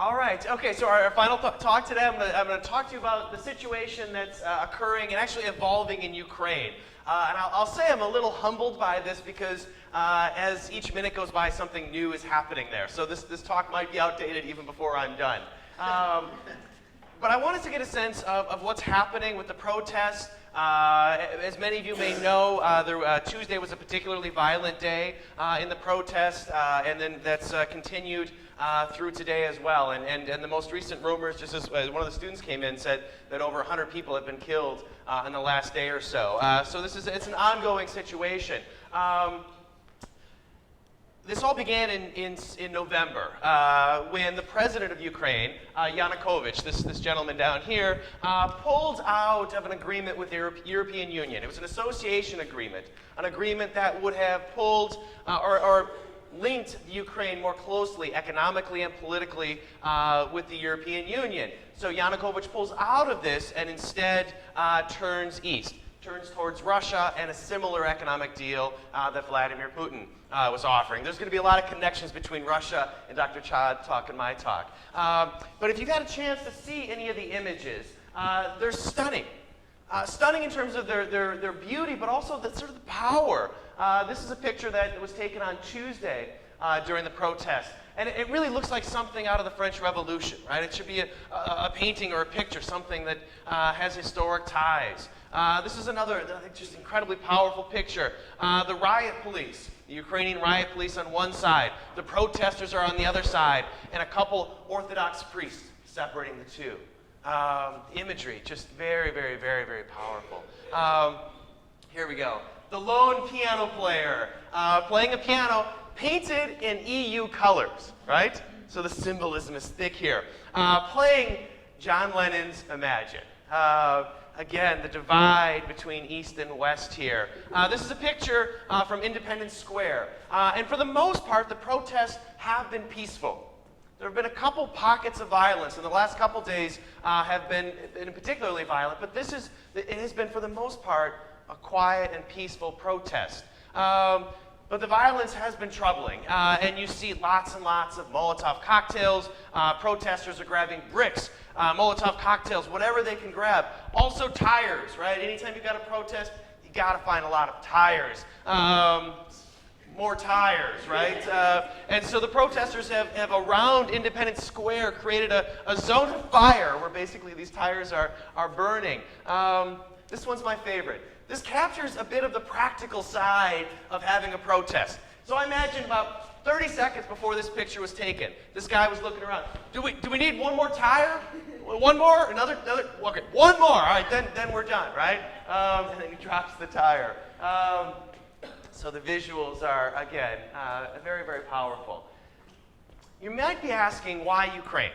All right. Okay. So our final talk today, I'm going to talk to you about the situation that's occurring and actually evolving in Ukraine. And I'll say I'm a little humbled by this because as each minute goes by, something new is happening there. So this talk might be outdated even before I'm done. But I wanted to get a sense of what's happening with the protests. As many of you may know, Tuesday was a particularly violent day in the protest, and then that's continued through today as well. And the most recent rumors, just as one of the students came in, said that over 100 people have been killed in the last day or so. So it's an ongoing situation. This all began in November when the president of Ukraine, Yanukovych, this gentleman down here, pulled out of an agreement with the European Union. It was an association agreement, an agreement that would have pulled or linked Ukraine more closely economically and politically with the European Union. So Yanukovych pulls out of this and instead turns east. Turns towards Russia and a similar economic deal that Vladimir Putin was offering. There's going to be a lot of connections between Russia and Dr. Chad talk and my talk. But if you've had a chance to see any of the images, they're stunning. Stunning in terms of their beauty, but also the sort of the power. This is a picture that was taken on Tuesday during the protest. And it really looks like something out of the French Revolution, right? It should be a painting or a picture, something that has historic ties. This is another, I think, just incredibly powerful picture. The riot police, the Ukrainian riot police on one side, the protesters are on the other side, and a couple Orthodox priests separating the two. Imagery, just very, very, very, very powerful. Here we go. The lone piano player playing a piano painted in EU colors, right? So the symbolism is thick here. Playing John Lennon's Imagine. Again, the divide between East and West here. This is a picture from Independence Square. And for the most part, the protests have been peaceful. There have been a couple pockets of violence, and the last couple days have been particularly violent, but it has been, for the most part, a quiet and peaceful protest. But the violence has been troubling, and you see lots and lots of Molotov cocktails. Protesters are grabbing bricks, Molotov cocktails, whatever they can grab. Also tires, right? Anytime you've got a protest, you got to find a lot of tires. More tires, right? And so the protesters have around Independence Square created a zone of fire where basically these tires are burning. This one's my favorite. This captures a bit of the practical side of having a protest. So I imagine about 30 seconds before this picture was taken, this guy was looking around. Do we need one more tire? One more? Another? Okay, one more. All right, then we're done, right? And then he drops the tire. So the visuals are, again, very, very powerful. You might be asking, why Ukraine?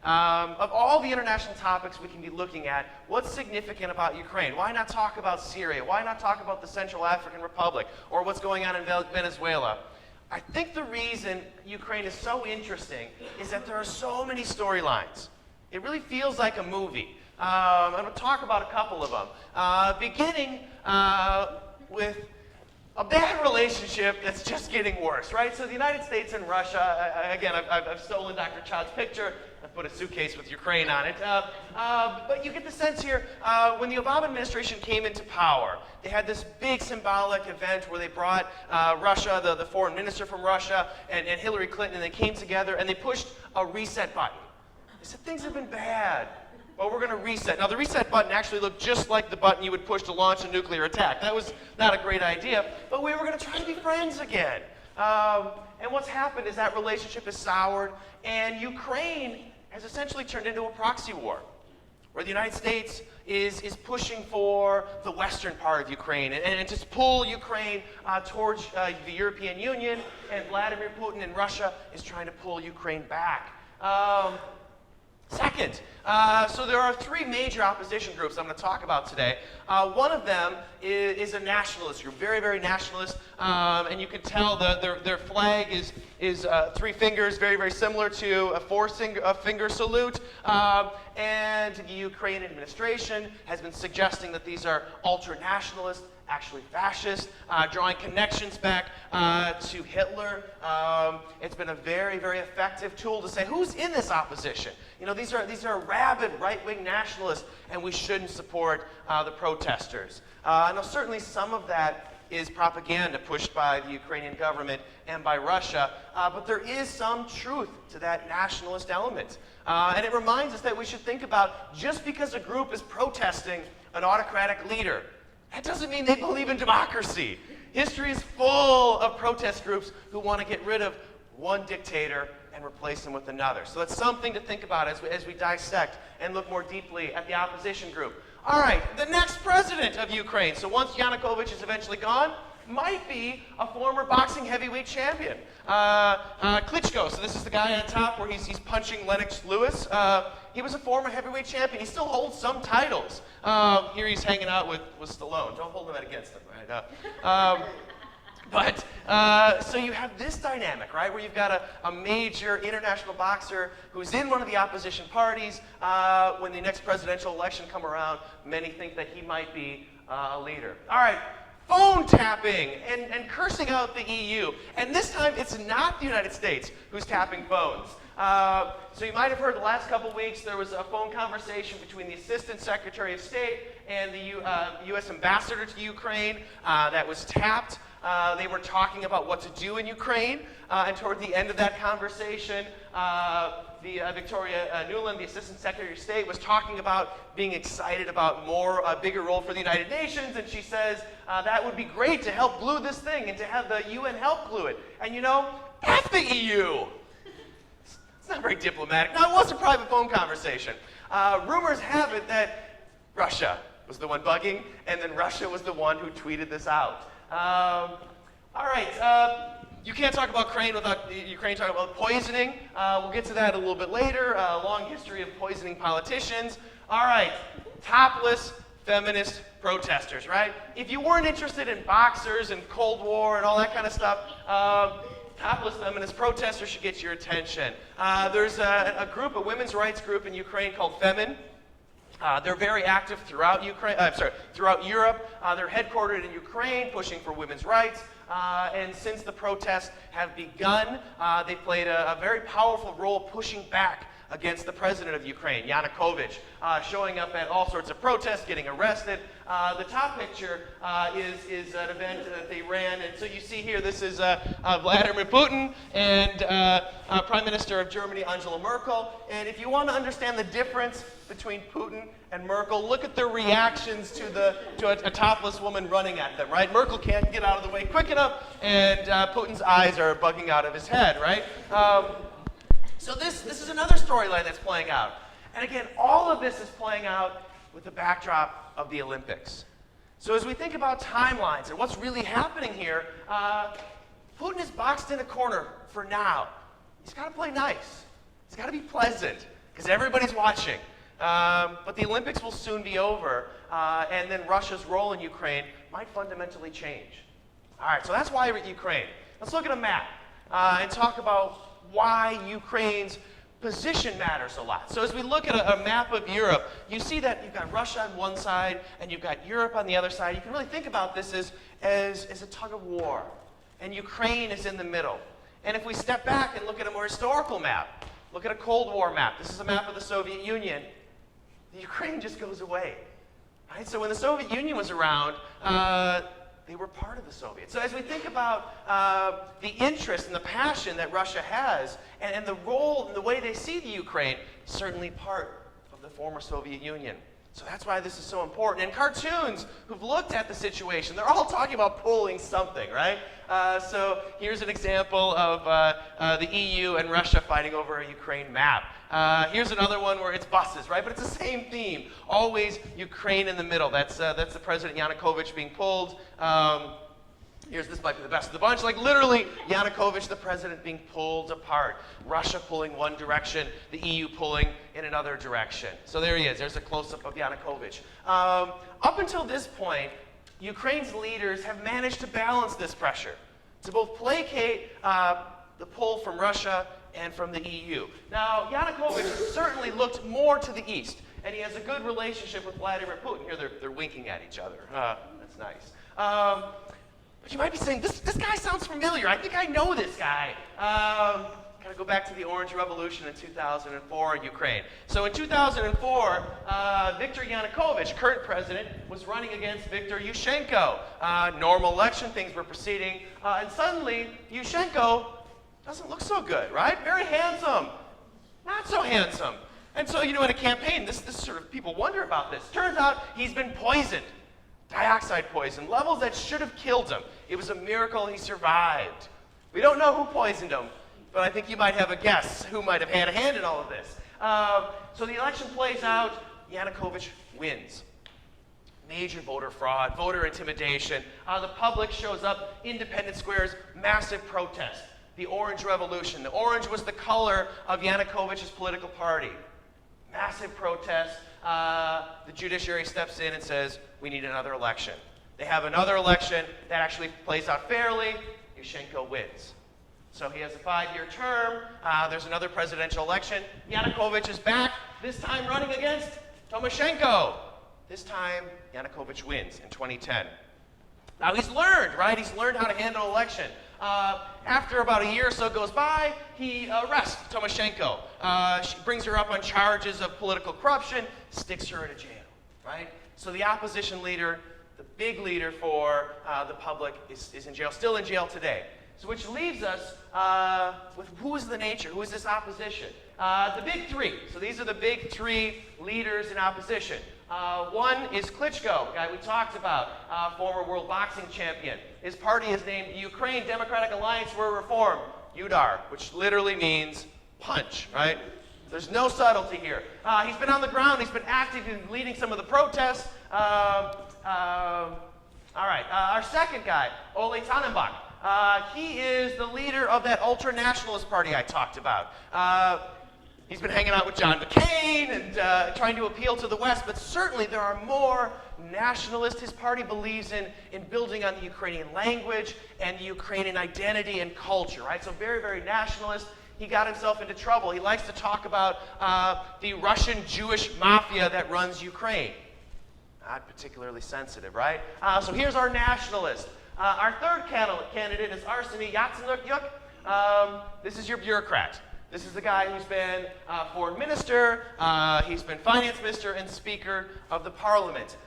Of all the international topics we can be looking at, what's significant about Ukraine? Why not talk about Syria? Why not talk about the Central African Republic or what's going on in Venezuela? I think the reason Ukraine is so interesting is that there are so many storylines. It really feels like a movie. I'm going to talk about a couple of them. Beginning with a bad relationship that's just getting worse, right? So the United States and Russia, again, I've stolen Dr. Chad's picture. I put a suitcase with Ukraine on it. But you get the sense here, when the Obama administration came into power, they had this big symbolic event where they brought Russia, the foreign minister from Russia, and Hillary Clinton, and they came together and they pushed a reset button. They said, things have been bad, but we're going to reset. Now, the reset button actually looked just like the button you would push to launch a nuclear attack. That was not a great idea, but we were going to try to be friends again. And what's happened is that relationship has soured, and Ukraine has essentially turned into a proxy war, where the United States is pushing for the western part of Ukraine and to pull Ukraine towards the European Union, and Vladimir Putin in Russia is trying to pull Ukraine back. Second, so there are three major opposition groups I'm going to talk about today. One of them is a nationalist group, very, very nationalist, and you can tell their flag is three fingers, very, very similar to a four-finger salute. And the Ukrainian administration has been suggesting that these are ultra-nationalist actually fascist, drawing connections back to Hitler. It's been a very, very effective tool to say, who's in this opposition? You know, these are rabid right-wing nationalists, and we shouldn't support the protesters. I know certainly some of that is propaganda pushed by the Ukrainian government and by Russia, but there is some truth to that nationalist element. And it reminds us that we should think about, just because a group is protesting an autocratic leader, that doesn't mean they believe in democracy. History is full of protest groups who want to get rid of one dictator and replace him with another. So that's something to think about as we dissect and look more deeply at the opposition group. All right, the next president of Ukraine, so once Yanukovych is eventually gone, might be a former boxing heavyweight champion. Klitschko, so this is the guy on top where he's punching Lennox Lewis. He was a former heavyweight champion. He still holds some titles. Here he's hanging out with Stallone. Don't hold him against him, right? So you have this dynamic, right, where you've got a major international boxer who's in one of the opposition parties. When the next presidential election come around, many think that he might be a leader. All right, phone tapping and cursing out the EU. And this time, it's not the United States who's tapping phones. So you might have heard the last couple weeks there was a phone conversation between the Assistant Secretary of State and the U.S. Ambassador to Ukraine that was tapped. They were talking about what to do in Ukraine, and toward the end of that conversation, Victoria Nuland, the Assistant Secretary of State, was talking about being excited about a bigger role for the United Nations, and she says that would be great to help glue this thing and to have the UN help glue it. And you know, F the EU! It's not very diplomatic. No, it was a private phone conversation. Rumors have it that Russia was the one bugging, and then Russia was the one who tweeted this out. All right, you can't talk about Ukraine talking about poisoning. We'll get to that a little bit later. A long history of poisoning politicians. All right, topless feminist protesters, right? If you weren't interested in boxers and Cold War and all that kind of stuff, topless feminist protesters should get your attention. There's a group, a women's rights group in Ukraine called Femin. They're very active throughout throughout Europe. They're headquartered in Ukraine, pushing for women's rights. And since the protests have begun, they played a very powerful role pushing back against the president of Ukraine, Yanukovych, showing up at all sorts of protests, getting arrested. The top picture is an event that they ran, and so you see here, this is Vladimir Putin and Prime Minister of Germany, Angela Merkel. And if you want to understand the difference between Putin and Merkel, look at their reactions to a topless woman running at them, right? Merkel can't get out of the way quick enough, and Putin's eyes are bugging out of his head, right? So this is another storyline that's playing out. And again, all of this is playing out with the backdrop of the Olympics. So as we think about timelines and what's really happening here, Putin is boxed in a corner for now. He's got to play nice. He's got to be pleasant, because everybody's watching. But the Olympics will soon be over, and then Russia's role in Ukraine might fundamentally change. All right, so that's why we're at Ukraine. Let's look at a map and talk about why Ukraine's position matters a lot. So as we look at a map of Europe, you see that you've got Russia on one side and you've got Europe on the other side. You can really think about this as a tug of war. And Ukraine is in the middle. And if we step back and look at a more historical map, look at a Cold War map. This is a map of the Soviet Union. The Ukraine just goes away. Right? So when the Soviet Union was around, they were part of the Soviets. So as we think about the interest and the passion that Russia has, and the role and the way they see the Ukraine, certainly part of the former Soviet Union. So that's why this is so important. And cartoons who've looked at the situation, they're all talking about pulling something, right? So here's an example of the EU and Russia fighting over a Ukraine map. Here's another one where it's buses, right? But it's the same theme. Always Ukraine in the middle. That's the President Yanukovych being pulled. This might be the best of the bunch. Like literally, Yanukovych, the president, being pulled apart. Russia pulling one direction, the EU pulling in another direction. So there he is. There's a close-up of Yanukovych. Up until this point, Ukraine's leaders have managed to balance this pressure to both placate the pull from Russia and from the EU. Now, Yanukovych certainly looked more to the east, and he has a good relationship with Vladimir Putin. Here they're winking at each other. That's nice. But you might be saying, this guy sounds familiar. I think I know this guy. Gotta go back to the Orange Revolution in 2004 in Ukraine. So in 2004, Viktor Yanukovych, current president, was running against Viktor Yushchenko. Normal election, things were proceeding, and suddenly Yushchenko doesn't look so good, right? Very handsome, not so handsome. And so, in a campaign, this sort of people wonder about this. Turns out he's been poisoned. Dioxide poison, levels that should have killed him. It was a miracle he survived. We don't know who poisoned him, but I think you might have a guess who might have had a hand in all of this. So the election plays out, Yanukovych wins. Major voter fraud, voter intimidation. The public shows up, Independence Square's massive protest. The Orange Revolution. The orange was the color of Yanukovych's political party. Massive protest. The judiciary steps in and says, we need another election. They have another election that actually plays out fairly. Yushchenko wins. So he has a 5-year term. There's another presidential election. Yanukovych is back, this time running against Tymoshenko. This time, Yanukovych wins in 2010. Now he's learned, right? He's learned how to handle an election. After about a year or so goes by, he arrests Tymoshenko. She brings her up on charges of political corruption, sticks her in a jail, right? So the opposition leader, the big leader for the public, is in jail, still in jail today. So which leaves us with who is the nature, who is this opposition? The big three. So these are the big three leaders in opposition. One is Klitschko, the guy we talked about, former world boxing champion. His party is named the Ukraine Democratic Alliance for Reform, UDAR, which literally means punch, right? There's no subtlety here. He's been on the ground, he's been active in leading some of the protests. All right, our second guy, Ole Tannenbach. He is the leader of that ultra-nationalist party I talked about. He's been hanging out with John McCain and trying to appeal to the West, but certainly there are more nationalists. His party believes in building on the Ukrainian language and the Ukrainian identity and culture, right? So very, very nationalist. He got himself into trouble. He likes to talk about the Russian Jewish mafia that runs Ukraine. Not particularly sensitive, right? So here's our nationalist. Our third candidate is Arseniy Yatsenyuk. This is your bureaucrat. This is the guy who's been foreign minister, he's been finance minister and speaker of the parliament.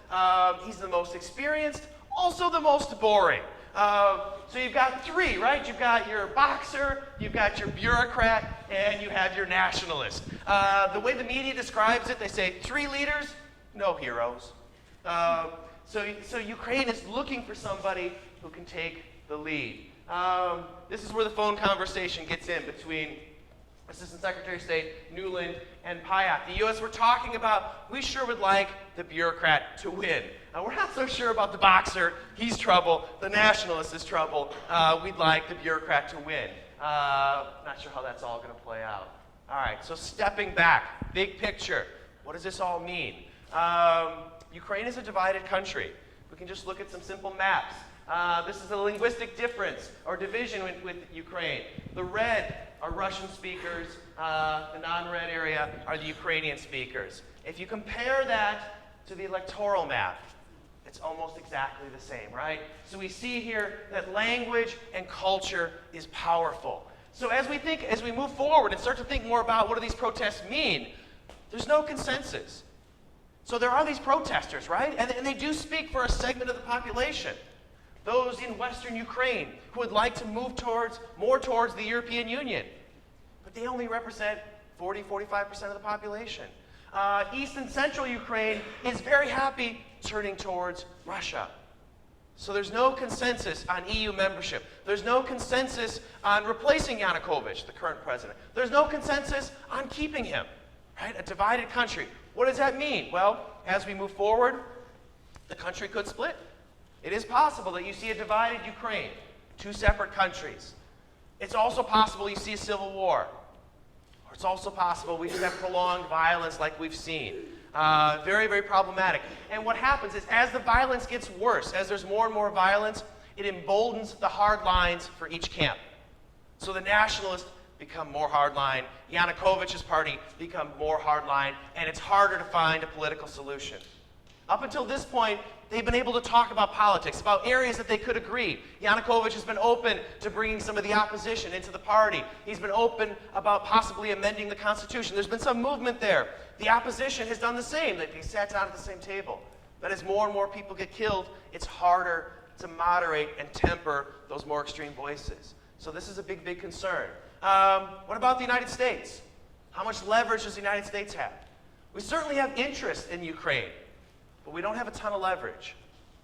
He's the most experienced, also the most boring. So you've got three, right? You've got your boxer, you've got your bureaucrat, and you have your nationalist. The way the media describes it, they say 3 leaders, no heroes. So Ukraine is looking for somebody who can take the lead. This is where the phone conversation gets in between Assistant Secretary of State Nuland and Pyatt. The U.S. we're talking about, we sure would like the bureaucrat to win. We're not so sure about the boxer. He's trouble. The nationalist is trouble. We'd like the bureaucrat to win. Not sure how that's all going to play out. All right, so stepping back, big picture. What does this all mean? Ukraine is a divided country. We can just look at some simple maps. This is a linguistic difference or division with Ukraine. The red are Russian speakers. The non-red area are the Ukrainian speakers. If you compare that to the electoral map, it's almost exactly the same, right? So we see here that language and culture is powerful. So as we move forward and start to think more about what do these protests mean, there's no consensus. So there are these protesters, right? And they do speak for a segment of the population. Those in Western Ukraine who would like to move more towards the European Union. But they only represent 40–45% of the population. East and Central Ukraine is very happy turning towards Russia. So there's no consensus on EU membership. There's no consensus on replacing Yanukovych, the current president. There's no consensus on keeping him, right? A divided country. What does that mean? Well, as we move forward, the country could split. It is possible that you see a divided Ukraine, 2 separate countries. It's also possible you see a civil war. Or it's also possible we just have prolonged violence like we've seen. Very, very problematic. And what happens is as the violence gets worse, as there's more and more violence, it emboldens the hard lines for each camp. So the nationalists become more hardline, Yanukovych's party become more hardline, and it's harder to find a political solution. Up until this point, they've been able to talk about politics, about areas that they could agree. Yanukovych has been open to bringing some of the opposition into the party. He's been open about possibly amending the Constitution. There's been some movement there. The opposition has done the same. They sat down at the same table. But as more and more people get killed, it's harder to moderate and temper those more extreme voices. So this is a big, big concern. What about the United States? How much leverage does the United States have? We certainly have interest in Ukraine, but we don't have a ton of leverage.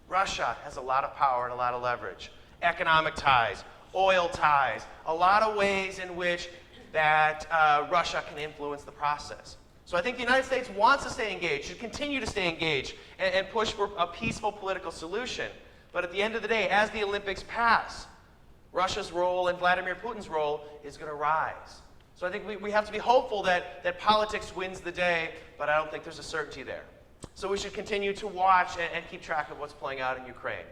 Russia has a lot of power and a lot of leverage. Economic ties, oil ties, a lot of ways in which that Russia can influence the process. So I think the United States wants to stay engaged, should continue to stay engaged, and push for a peaceful political solution. But at the end of the day, as the Olympics pass, Russia's role and Vladimir Putin's role is going to rise. So I think we have to be hopeful that politics wins the day, but I don't think there's a certainty there. So we should continue to watch and keep track of what's playing out in Ukraine.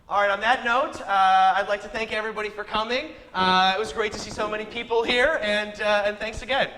All right, on that note, I'd like to thank everybody for coming. It was great to see so many people here, and thanks again.